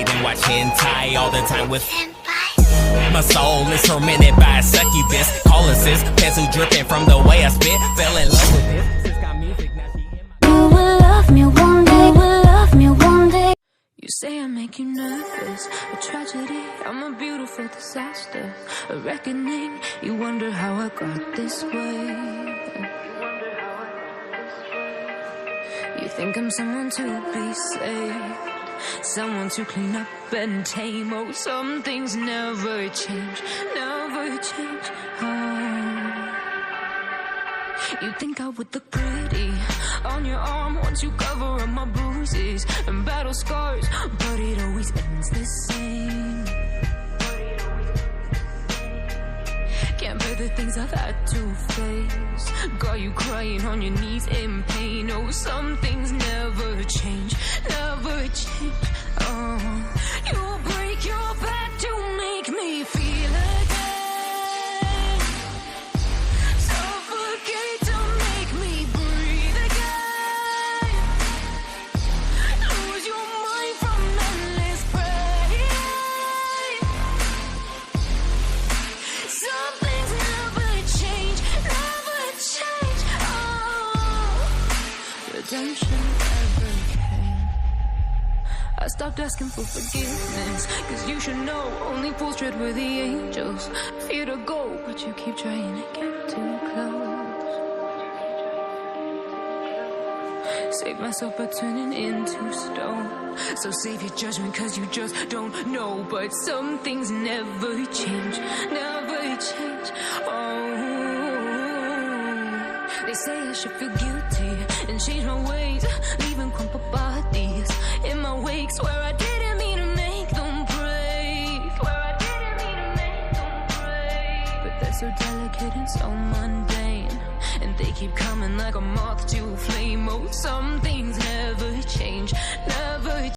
night and watch hentai all the time with Senpai. My soul is tormented by a succubus. Call assist, pencil dripping from the way I spit. Fell in love with this. Sis got music, now she in my... You will love me one day, will love me one day. You say I make you nervous, a tragedy, I'm a beautiful disaster, a reckoning, you wonder how I got this way. You think I'm someone to be saved, someone to clean up and tame. Oh, some things never change, never change. Oh. You think I would look pretty on your arm once you cover up my bruises and battle scars, but it always ends the same. Can't bear the things I've had to face, got you crying on your knees in pain. Oh, some things never change, never change. Oh, you will break your back to make me feel again, suffocate to make me breathe again, lose your mind from endless pain. Some things never change, never change. Oh, redemption never came. I stopped asking for forgiveness, cause you should know only fools tread where the angels fear to go, but you keep trying to get too close. Save myself by turning into stone, so save your judgment cause you just don't know. But some things never change, never change. Oh, they say I should feel guilty and change my ways, leaving crumpled bodies in my wake. Swear I didn't mean to make them break, swear I didn't mean to make them break. But they're so delicate and so mundane, and they keep coming like a moth to flame.